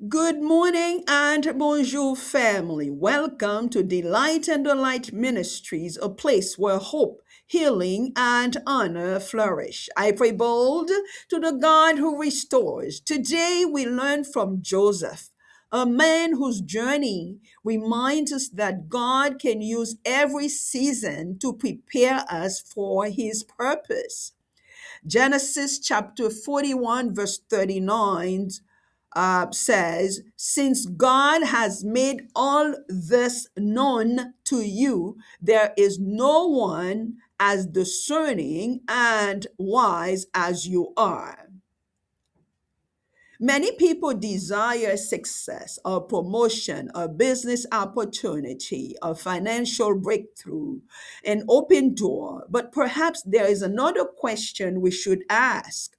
Good morning and bonjour, family. Welcome to Delight and Delight Ministries, a place where hope, healing, and honor flourish. I pray bold to the God who restores. Today we learn from Joseph, a man whose journey reminds us that God can use every season to prepare us for his purpose. Genesis chapter 41, verse 39 says, Since God has made all this known to you, there is no one as discerning and wise as you are. Many people desire success, a promotion, a business opportunity, a financial breakthrough, an open door. But perhaps there is another question we should ask.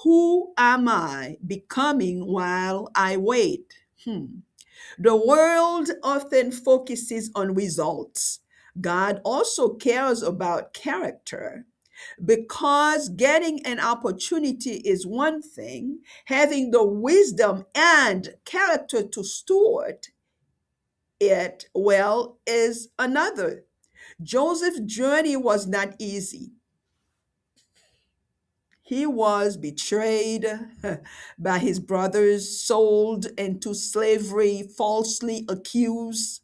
Who am I becoming while I wait? The world often focuses on results. God also cares about character. Because getting an opportunity is one thing, having the wisdom and character to steward it well is another. Joseph's journey was not easy. He was betrayed by his brothers, sold into slavery, falsely accused,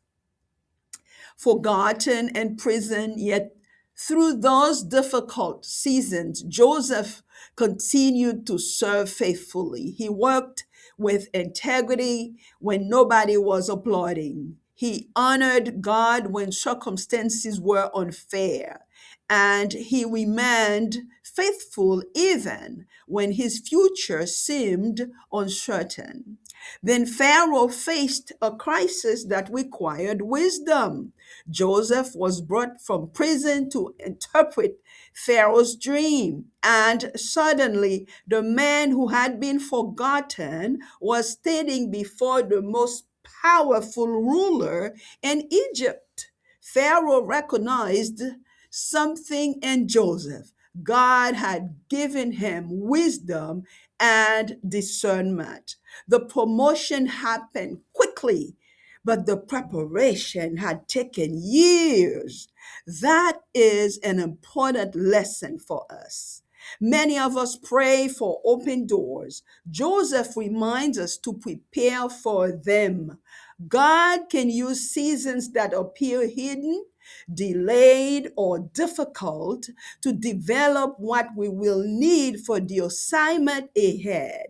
forgotten, and prison. Yet, through those difficult seasons, Joseph continued to serve faithfully. He worked with integrity when nobody was applauding. He honored God when circumstances were unfair. And he remained faithful even when his future seemed uncertain. Then Pharaoh faced a crisis that required wisdom. Joseph was brought from prison to interpret Pharaoh's dream, and suddenly the man who had been forgotten was standing before the most powerful ruler in Egypt. Pharaoh recognized something in Joseph. God had given him wisdom and discernment. The promotion happened quickly, but the preparation had taken years. That is an important lesson for us. Many of us pray for open doors. Joseph reminds us to prepare for them. God can use seasons that appear hidden, delayed, or difficult to develop what we will need for the assignment ahead.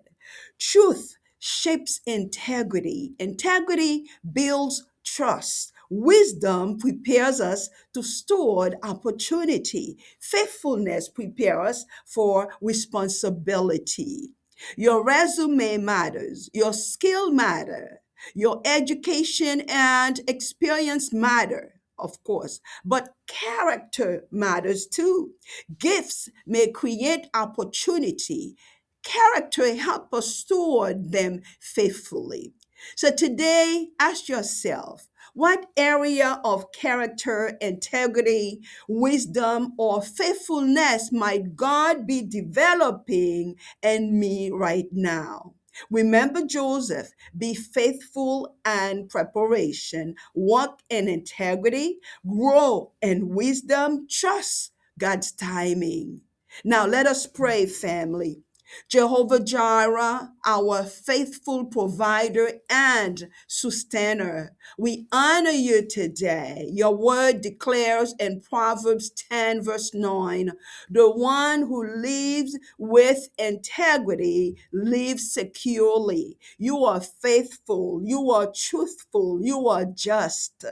Truth shapes integrity. Integrity builds trust. Wisdom prepares us to steward opportunity. Faithfulness prepares us for responsibility. Your resume matters. Your skill matter. Your education and experience matter, of course, but character matters too. Gifts may create opportunity. Character help us steward them faithfully. So today, ask yourself, what area of character, integrity, wisdom, or faithfulness might God be developing in me right now? Remember Joseph, be faithful and preparation, walk in integrity, grow in wisdom, trust God's timing. Now let us pray, family. Jehovah Jireh, our faithful provider and sustainer, we honor you today. Your word declares in Proverbs 10, verse 9, the one who lives with integrity lives securely. You are faithful, you are truthful, you are just.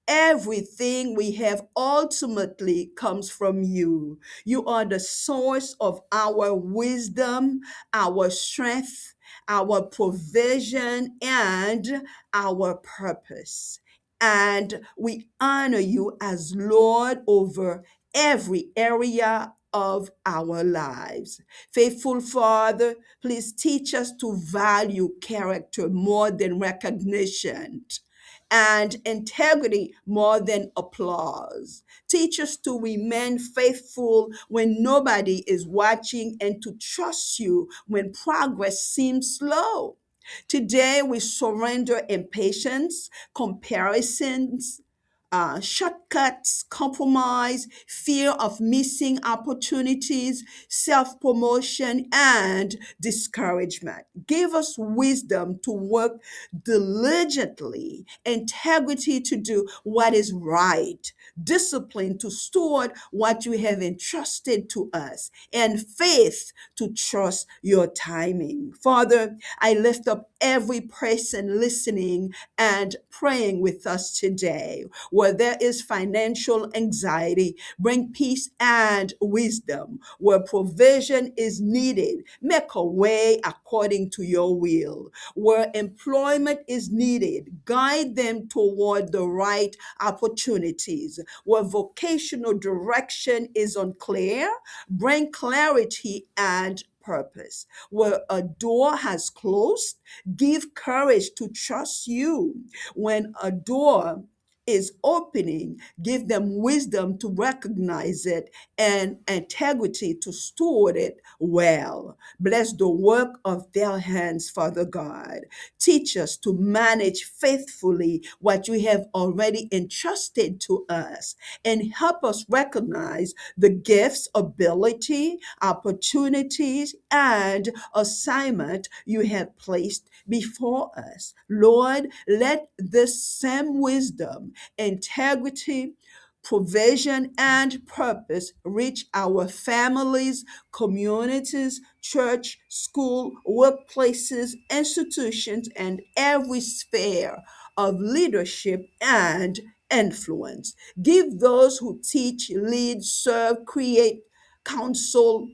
Everything we have ultimately comes from you. You are the source of our wisdom, our strength, our provision, and our purpose. And we honor you as Lord over every area of our lives. Faithful Father, please teach us to value character more than recognition and integrity more than applause. Teach us to remain faithful when nobody is watching and to trust you when progress seems slow. Today, we surrender impatience, comparisons, shortcuts, compromise, fear of missing opportunities, self promotion, and discouragement. Give us wisdom to work diligently, integrity to do what is right, discipline to steward what you have entrusted to us, and faith to trust your timing. Father, I lift up every person listening and praying with us today. Where there is financial anxiety, bring peace and wisdom. Where provision is needed, make a way according to your will. Where employment is needed, guide them toward the right opportunities. Where vocational direction is unclear, bring clarity and purpose. Where a door has closed, give courage to trust you. When a door is opening, give them wisdom to recognize it and integrity to steward it well. Bless the work of their hands, Father God. Teach us to manage faithfully what you have already entrusted to us, and help us recognize the gifts, ability, opportunities, and assignment you have placed before us. Lord, let this same wisdom, integrity, provision, and purpose reach our families, communities, church, school, workplaces, institutions, and every sphere of leadership and influence. Give those who teach, lead, serve, create, counsel,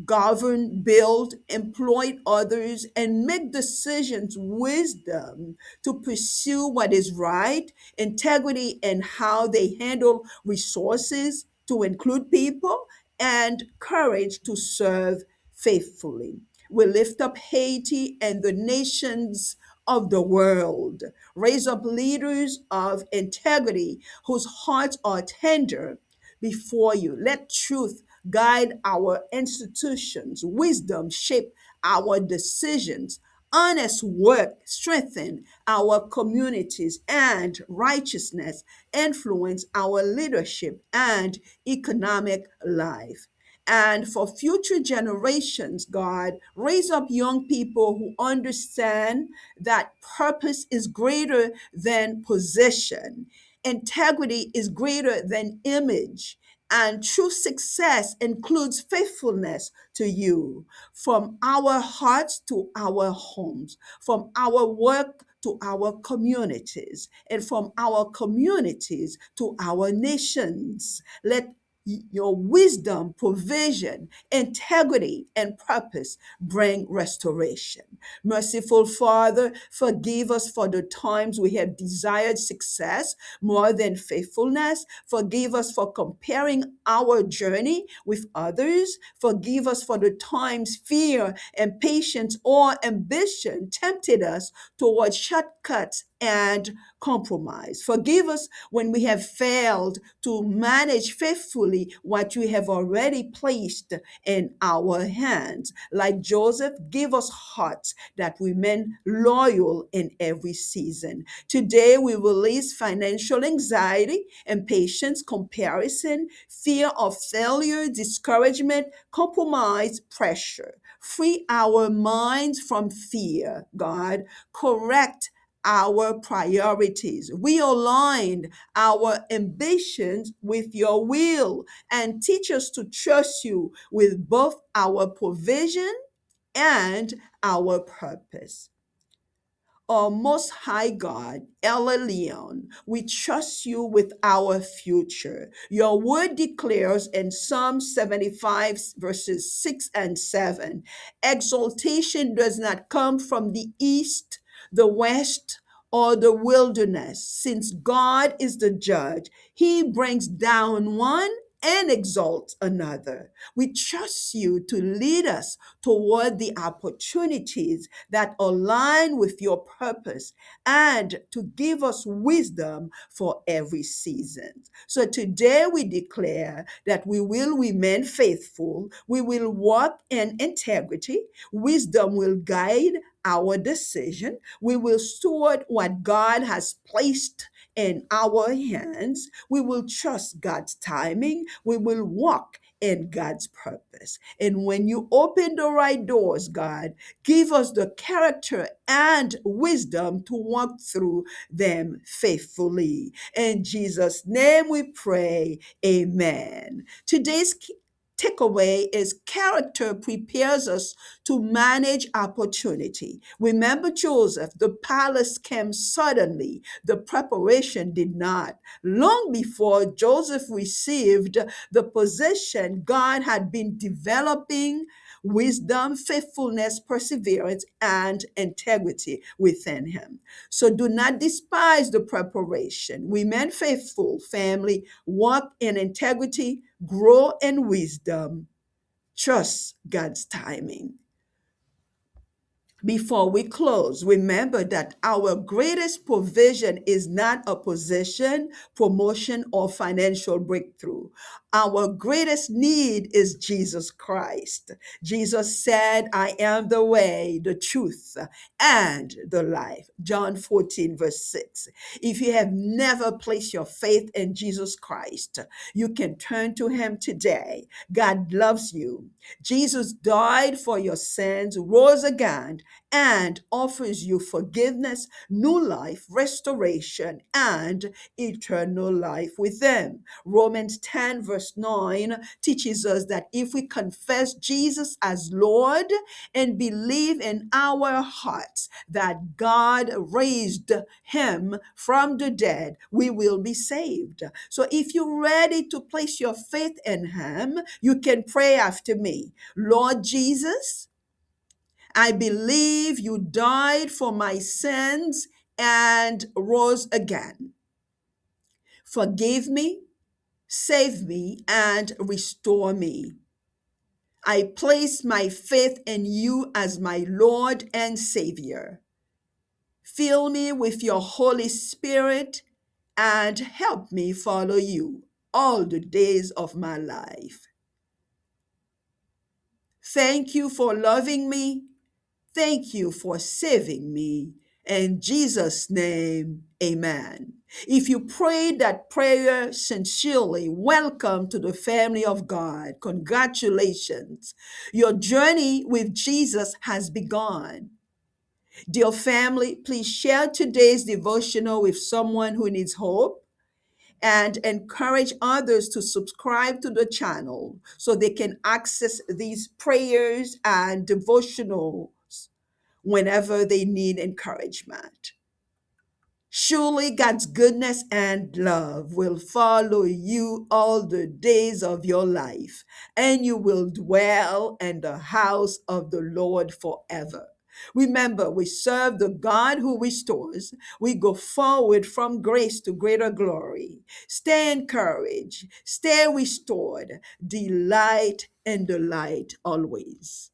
govern, build, employ others, and make decisions wisdom to pursue what is right, integrity in how they handle resources to include people, and courage to serve faithfully. We lift up Haiti and the nations of the world. Raise up leaders of integrity whose hearts are tender before you. Let truth guide our institutions, wisdom shape our decisions, honest work strengthen our communities, and righteousness influence our leadership and economic life. And for future generations, God, raise up young people who understand that purpose is greater than position, integrity is greater than image, and true success includes faithfulness to you. From our hearts to our homes, from our work to our communities, and from our communities to our nations. Let your wisdom, provision, integrity, and purpose bring restoration. Merciful Father, forgive us for the times we have desired success more than faithfulness. Forgive us for comparing our journey with others. Forgive us for the times fear, impatience, or ambition tempted us towards shortcuts and compromise. Forgive us when we have failed to manage faithfully what you have already placed in our hands. Like Joseph, give us hearts that remain loyal in every season. Today, we release financial anxiety, impatience, comparison, fear of failure, discouragement, compromise, pressure. Free our minds from fear, God. Correct our priorities. We align our ambitions with your will, and teach us to trust you with both our provision and our purpose. Oh, Most High God, El Elyon, we trust you with our future. Your word declares in Psalm 75, verses 6 and 7, exaltation does not come from the east, the west, or the wilderness. Since God is the judge, he brings down one and exalt another. We trust you to lead us toward the opportunities that align with your purpose and to give us wisdom for every season. So today we declare that we will remain faithful, we will walk in integrity, wisdom will guide our decision, we will steward what God has placed in our hands, we will trust God's timing, we will walk in God's purpose. And when you open the right doors, God, give us the character and wisdom to walk through them faithfully. In Jesus' name we pray, amen. Today's takeaway is character prepares us to manage opportunity. Remember Joseph, the palace came suddenly, the preparation did not. Long before Joseph received the position, God had been developing wisdom, faithfulness, perseverance, and integrity within him. So do not despise the preparation. Remain faithful, family. Walk in integrity, grow in wisdom. Trust God's timing. Before we close, remember that our greatest provision is not a position, promotion, or financial breakthrough. Our greatest need is Jesus Christ. Jesus said, I am the way, the truth, and the life. John 14, verse 6. If you have never placed your faith in Jesus Christ, you can turn to him today. God loves you. Jesus died for your sins, rose again, and offers you forgiveness, new life, restoration, and eternal life with them. Romans 10, verse 9 teaches us that if we confess Jesus as Lord and believe in our hearts that God raised him from the dead, we will be saved. So if you're ready to place your faith in him, you can pray after me. Lord Jesus, I believe you died for my sins and rose again. Forgive me, save me, and restore me. I place my faith in you as my Lord and Savior. Fill me with your Holy Spirit and help me follow you all the days of my life. Thank you for loving me. Thank you for saving me. In Jesus' name, amen. If you prayed that prayer sincerely, welcome to the family of God. Congratulations. Your journey with Jesus has begun. Dear family, please share today's devotional with someone who needs hope and encourage others to subscribe to the channel so they can access these prayers and devotionals whenever they need encouragement. Surely God's goodness and love will follow you all the days of your life, and you will dwell in the house of the Lord forever. Remember, we serve the God who restores. We go forward from grace to greater glory. Stay encouraged, stay restored, delight in the light always.